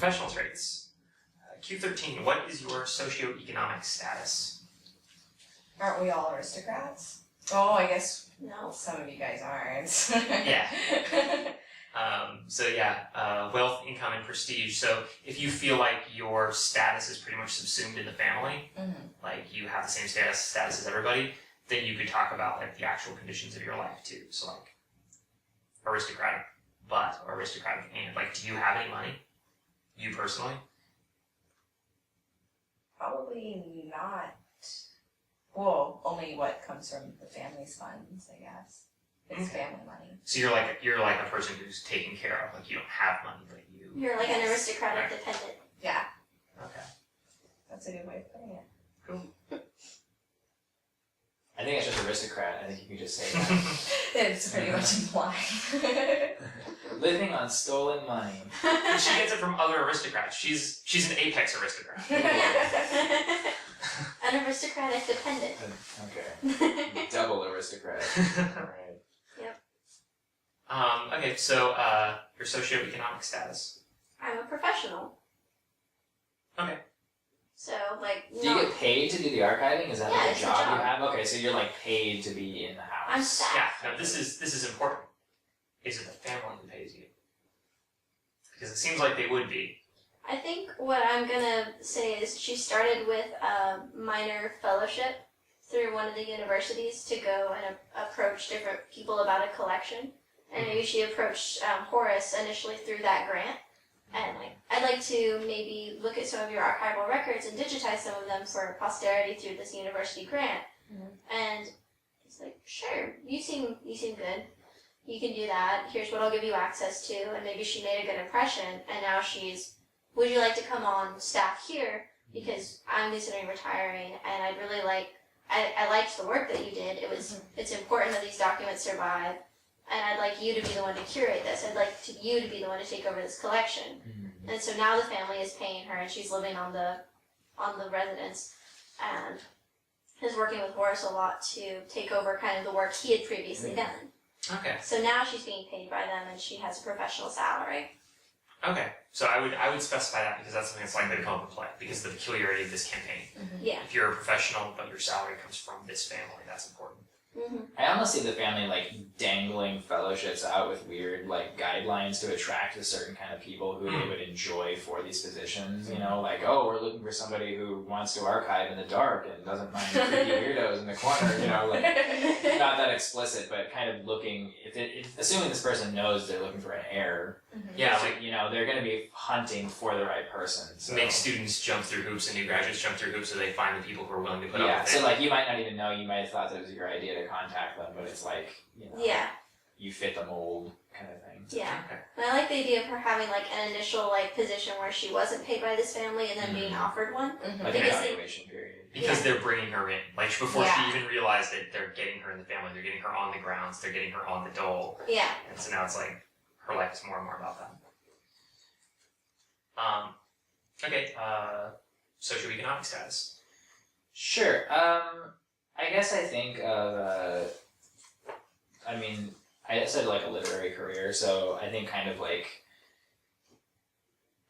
professional traits. Q13, what is your socioeconomic status? Aren't we all aristocrats? Oh, I guess No. some of you guys aren't. Yeah. Wealth, income, and prestige. So if you feel like your status is pretty much subsumed in the family, like you have the same status as everybody, then you could talk about like the actual conditions of your life too. So like aristocratic but or aristocratic and like, do you have any money? You personally? Probably not. Well, only what comes from the family's funds, I guess. It's family money. So you're like a person who's taken care of. Like you don't have money, but you. You're like an aristocratic dependent. Yeah. Okay. That's a good way of putting it. Cool. I think it's just aristocrat. I think you can just say that. It's pretty much implied. Living on stolen money. And she gets it from other aristocrats. She's an apex aristocrat. An aristocratic dependent. Okay. Double aristocrat. Alright. Okay, so your socioeconomic status. I'm a professional. Okay. So, like, Do you get paid to do the archiving? Is that like it's a a job job. you have? Okay, so you're like paid to be in the house. I'm staff. Yeah, no, this is important. Is it the family who pays you? Because it seems like they would be. I think what I'm gonna say is she started with a minor fellowship through one of the universities to go and approach different people about a collection. And maybe she approached Horace initially through that grant. And like, I'd like to maybe look at some of your archival records and digitize some of them for posterity through this university grant. And he's like, sure, you seem good. You can do that. Here's what I'll give you access to. And maybe she made a good impression. And now would you like to come on staff here? Because I'm considering retiring, and I'd really I liked the work that you did. It's important that these documents survive. And I'd like you to be the one to curate this. I'd like you to be the one to take over this collection. And so now the family is paying her, and she's living on the residence, and is working with Horace a lot to take over kind of the work he had previously done. Okay. So now she's being paid by them, and she has a professional salary. Okay. So I would specify that because that's something that's likely to come into play because of the peculiarity of this campaign. Yeah. If you're a professional but your salary comes from this family, that's important. I almost see the family like dangling fellowships out with weird like guidelines to attract a certain kind of people who they would enjoy for these positions. You know, like, oh, we're looking for somebody who wants to archive in the dark and doesn't mind creepy weirdos in the corner. You know, like not that explicit, but kind of looking. Assuming this person knows they're looking for an heir. Yeah, So, you know, they're going to be hunting for the right person. So. Make students jump through hoops and new graduates jump through hoops so they find the people who are willing to put up with it. So like you might not even know, you might have thought that it was your idea to contact them, but it's like, you know, you fit the mold kind of thing. Yeah. Okay. And I like the idea of her having like an initial like position where she wasn't paid by this family and then being offered one. Like an Because evaluation period. Because they're bringing her in. Like, before she even realized that they're getting her in the family, they're getting her on the grounds, they're getting her on the dole. Yeah. And so now it's like, her life is more and more about them. Socioeconomic status. Sure. I guess I think of, I said like a literary career, so I think kind of like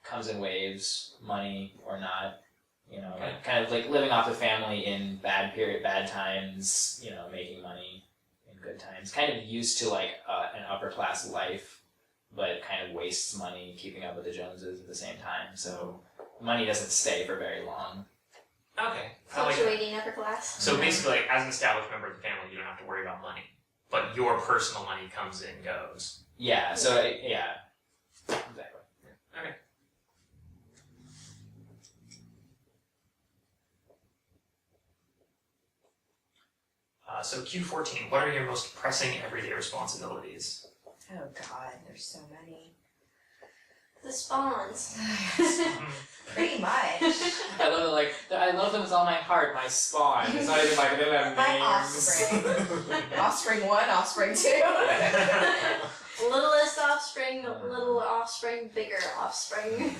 comes in waves, money or not, you know, like kind of like living off the family in bad times, you know, making money in good times, kind of used to like an upper class life, but kind of wastes money keeping up with the Joneses at the same time, so money doesn't stay for very long. Okay. Fluctuating upper class. So basically, like, as an established member of the family, you don't have to worry about money. But your personal money comes and goes. Yeah, so, yeah. Exactly. Okay. So Q14, what are your most pressing everyday responsibilities? Oh God, there's so many. The spawns. Pretty much. I love them with all my heart, my spawn. It's not even like they don't have My names. offspring. Offspring 1, offspring 2. Littlest offspring, little offspring, bigger offspring.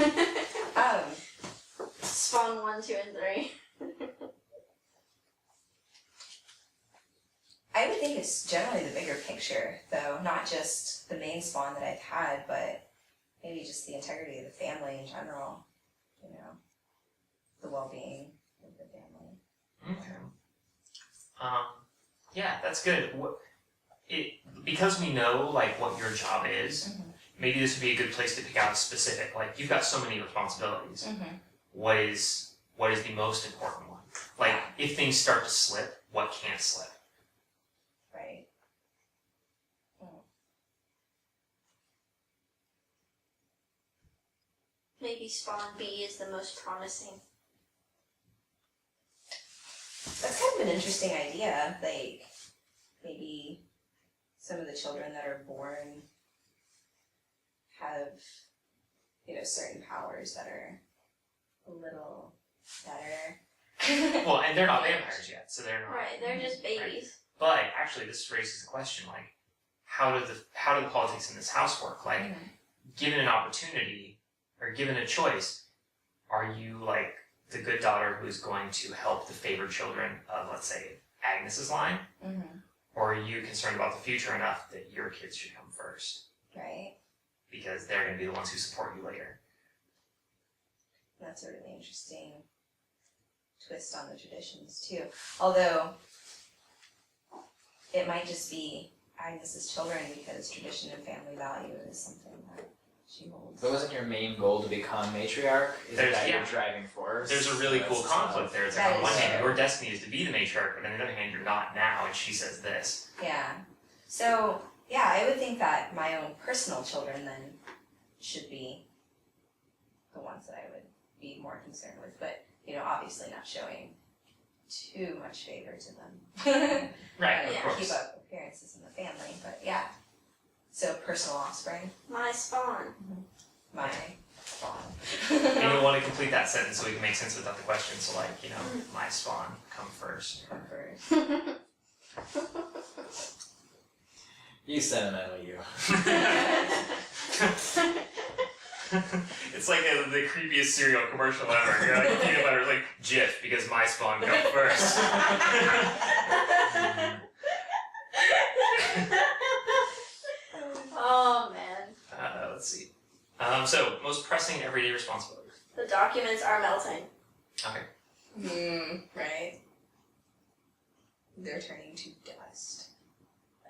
Spawn 1, 2, and 3. I would think it's generally the bigger picture, though, not just the main spawn that I've had, but maybe just the integrity of the family in general, you know, the well-being of the family. Okay. Yeah, that's good. Because we know like what your job is, maybe this would be a good place to pick out a specific. Like you've got so many responsibilities. What is the most important one? Like if things start to slip, what can't slip? Right. Maybe spawn B is the most promising. That's kind of an interesting idea. Like maybe some of the children that are born have, you know, certain powers that are a little better. Well, and they're not vampires yet, so they're not. Right, they're just babies. But actually, this raises a question: like, how do the politics in this house work? Like, given an opportunity or given a choice, are you like the good daughter who's going to help the favored children of, let's say, Agnes's line, or are you concerned about the future enough that your kids should come first? Right. Because they're going to be the ones who support you later. That's a really interesting twist on the traditions too. Although it might just be Agnes's children because tradition and family value is something that she holds. But wasn't your main goal to become matriarch? Is that your driving force? There's a really cool conflict there. It's like That on one is hand, true. your destiny is to be the matriarch, but on the other hand, you're not now, and she says this. Yeah. So yeah, I would think that my own personal children then should be the ones that I would be more concerned with, but you know, obviously not showing too much favor to them. Right, of Yeah. course. Keep up appearances in the family, but yeah. So personal offspring, My spawn. my spawn. And you'll want to complete that sentence so we can make sense without the question. So, like, you know, my spawn, come first. Come first. You sentimental, you. It's like the creepiest cereal commercial ever. You're like, peanut butter, like, Jif, because my spawn come first. Oh man. Let's see. So, most pressing everyday responsibilities. The documents are melting. Okay. Right. They're turning to dust.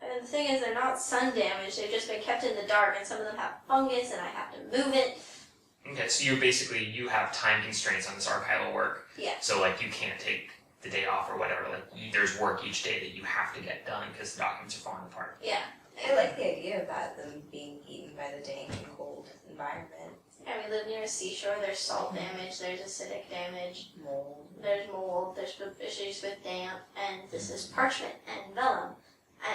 And the thing is, they're not sun damaged, they've just been kept in the dark, and some of them have fungus, and I have to move it. Okay, so you have time constraints on this archival work. Yeah. So, like, you can't take the day off or whatever. Like, there's work each day that you have to get done because the documents are falling apart. Yeah. I like the idea of that, them being eaten by the dank and cold environment. Yeah, we live near a seashore, there's salt damage, there's acidic damage, Mold. there's mold, there's issues with damp, and this is parchment and vellum,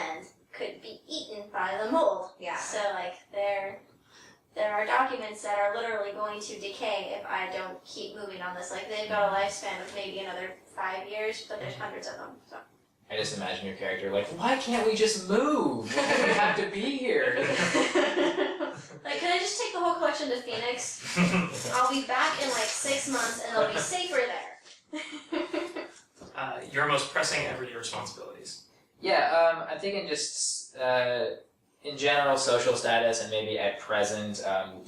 and could be eaten by the mold. Yeah. So, like, there are documents that are literally going to decay if I don't keep moving on this. Like, they've got a lifespan of maybe another 5 years, but there's hundreds of them, so. I just imagine your character like, why can't we just move? Why do we have to be here? Like, can I just take the whole collection to Phoenix? I'll be back in like 6 months and they'll be safer there. Your most pressing everyday responsibilities. Yeah, I'm thinking just in general social status and maybe at present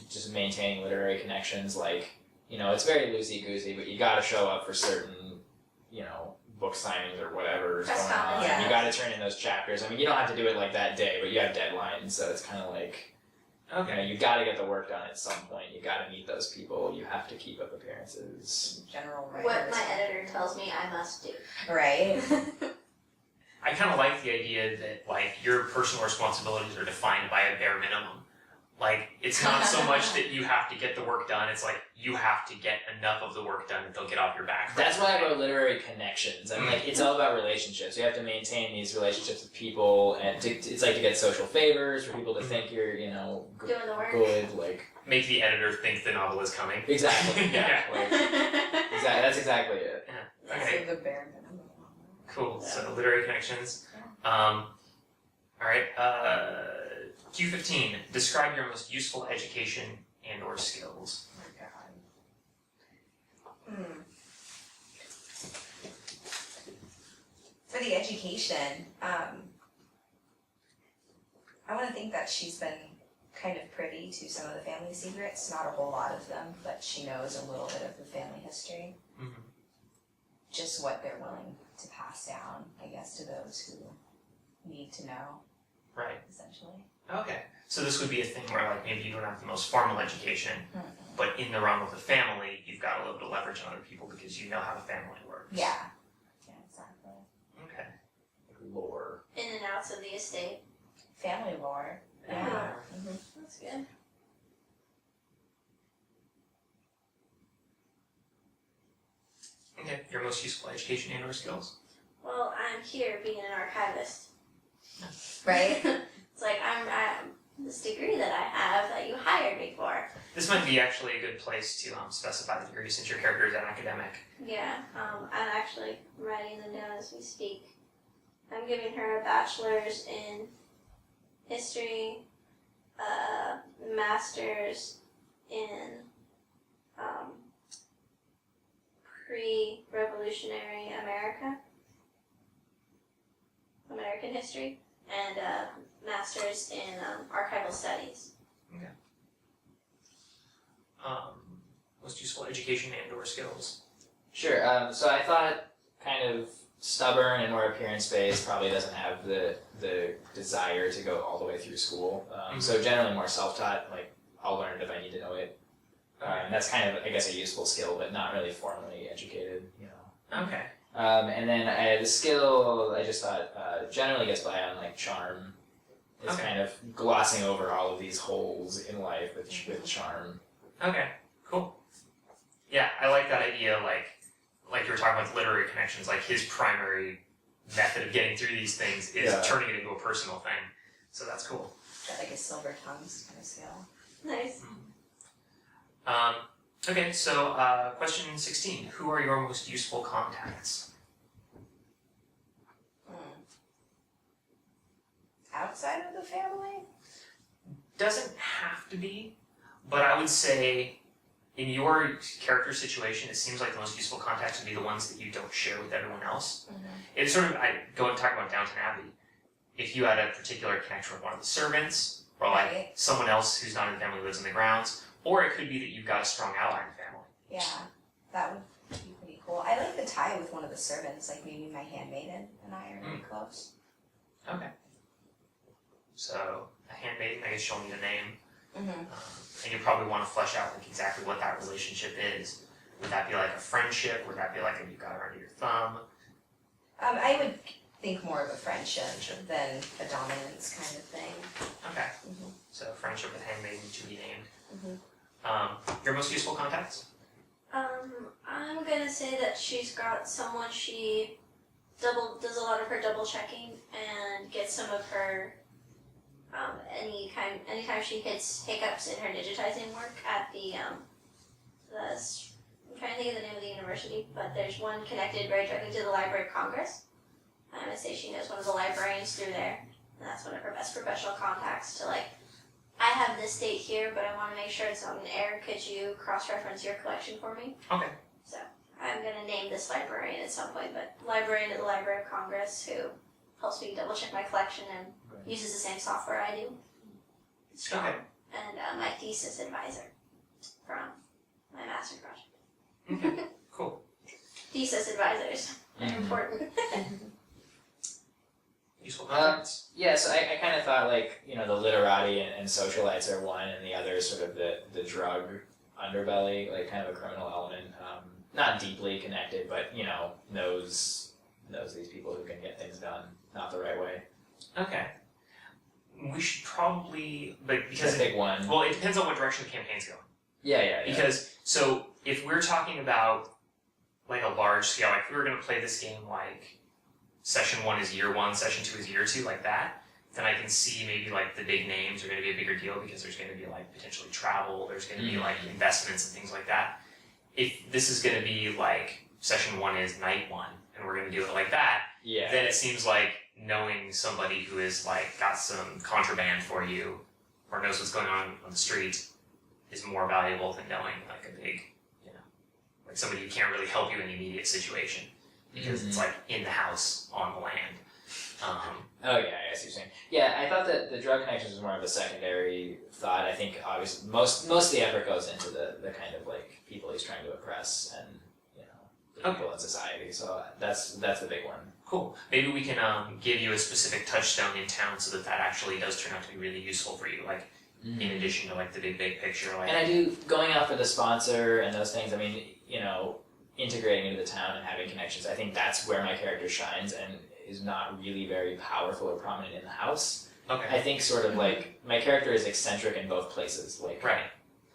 just maintaining literary connections. Like, you know, it's very loosey-goosey, but you got to show up for certain, you know, book signings or whatever is Press going on. conference. Yeah. You got to turn in those chapters. I mean, you don't have to do it like that day, but you have deadlines, so it's kind of like, you know, you got to get the work done at some point. You got to meet those people. You have to keep up appearances. General What writers. my editor tells me I must do. Right. I kind of like the idea that, like, your personal responsibilities are defined by a bare minimum. Like, it's not so much that you have to get the work done, it's like, you have to get enough of the work done that they'll get off your back. That's why I wrote literary connections. I mean, like, it's all about relationships. You have to maintain these relationships with people, and it's like to get social favors for people to think you're, you know, Doing the work. good, like. Make the editor think the novel is coming. Exactly. Yeah. Like, exactly. That's exactly it. Okay, So the bare minimum. cool. So, literary connections. Alright, Q15. Describe your most useful education and or skills. Oh my god. For the education, I want to think that she's been kind of privy to some of the family secrets, not a whole lot of them, but she knows a little bit of the family history. Mm-hmm. Just what they're willing to pass down, I guess, to those who need to know, Right. essentially. Okay. So this would be a thing where like maybe you don't have the most formal education, Mm-hmm. but in the realm of the family, you've got a little bit of leverage on other people because you know how the family works. Yeah. Yeah, exactly. Okay. Lore. In and outs of the estate. Family lore. Yeah. Mm-hmm. That's good. Okay. Your most useful education and/or skills. Well, I'm here being an archivist. Right? It's like I'm this degree that I have that you hired me for. This might be actually a good place to specify the degree since your character is an academic. Yeah, I'm actually writing them down as we speak. I'm giving her a bachelor's in history, a master's in pre-revolutionary American history, and a master's in archival studies. Most useful education and/or skills. Sure. So I thought kind of stubborn and more appearance-based, probably doesn't have the desire to go all the way through school. So generally more self-taught, like I'll learn it if I need to know it. And that's kind of, I guess, a useful skill, but not really formally educated, you know. Okay. And then the skill, I just thought, generally gets by on like charm. It's Okay. kind of glossing over all of these holes in life with charm. Okay. Cool. Yeah, I like that idea. Like you were talking about the literary connections. Like his primary method of getting through these things is turning it into a personal thing. So that's cool. Got like a silver tongues kind of skill. Nice. Okay, so question 16. Who are your most useful contacts? Outside of the family? Doesn't have to be, but I would say in your character situation, it seems like the most useful contacts would be the ones that you don't share with everyone else. Mm-hmm. It's sort of, I go and talk about Downton Abbey. If you had a particular connection with one of the servants, or like Right. someone else who's not in the family lives in the grounds, or it could be that you've got a strong ally in the family. Yeah, that would be pretty cool. I like the tie with one of the servants, like maybe my handmaiden and I are really close. Okay. So, a handmaiden, I guess you'll need a name. Mm-hmm. And you probably want to flesh out like exactly what that relationship is. Would that be like a friendship? Would that be like you got her under your thumb? I would think more of a friendship than a dominance kind of thing. Okay. Mm-hmm. So friendship with handmaiden to be named. Mm-hmm. Your most useful contacts? I'm gonna say that she's got someone she does a lot of her double checking and gets some of her anytime she hits hiccups in her digitizing work at I'm trying to think of the name of the university, but there's one connected very directly to the Library of Congress. I'm gonna say she knows one of the librarians through there, and that's one of her best professional contacts to like, I have this date here, but I want to make sure it's not an error. Could you cross-reference your collection for me? Okay. So I'm gonna name this librarian at some point, but librarian at the Library of Congress who helps me double check my collection and uses the same software I do. Strong. Okay. And my thesis advisor from my master's project. Okay. Cool. Thesis advisors, they're important. Useful contacts? Yeah, so I kind of thought like, you know, the literati and socialites are one, and the other is sort of the drug underbelly, like kind of a criminal element. Not deeply connected, but, you know, knows these people who can get things done not the right way. Okay. We should probably, but because Pick one. well, it depends on what direction the campaign's going. Yeah. Because so if we're talking about like a large scale, like if we were going to play this game like session 1 is year 1, session 2 is year 2, like that, then I can see maybe like the big names are going to be a bigger deal because there's going to be like potentially travel, there's going to be like investments and things like that. If this is going to be like session 1 is night 1 and we're going to do it like that, then it seems like knowing somebody who is like got some contraband for you or knows what's going on the street is more valuable than knowing like a big, you know, like somebody who can't really help you in the immediate situation because it's like in the house on the land. Oh yeah, I see what you're saying. Yeah, I thought that the drug connections was more of a secondary thought. I think obviously most of the effort goes into the kind of like people he's trying to oppress and the people in society. So that's the big one. Cool. Maybe we can give you a specific touchstone in town so that actually does turn out to be really useful for you. Like in addition to like the big picture. Like, and I do going out for the sponsor and those things. I mean, integrating into the town and having connections. I think that's where my character shines and is not really very powerful or prominent in the house. Okay. I think sort of like my character is eccentric in both places. Like right.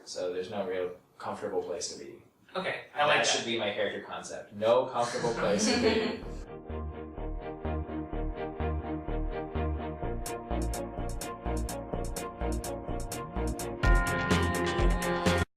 So there's no real comfortable place to be. Okay. I like that. Should be my character concept. No comfortable place to be.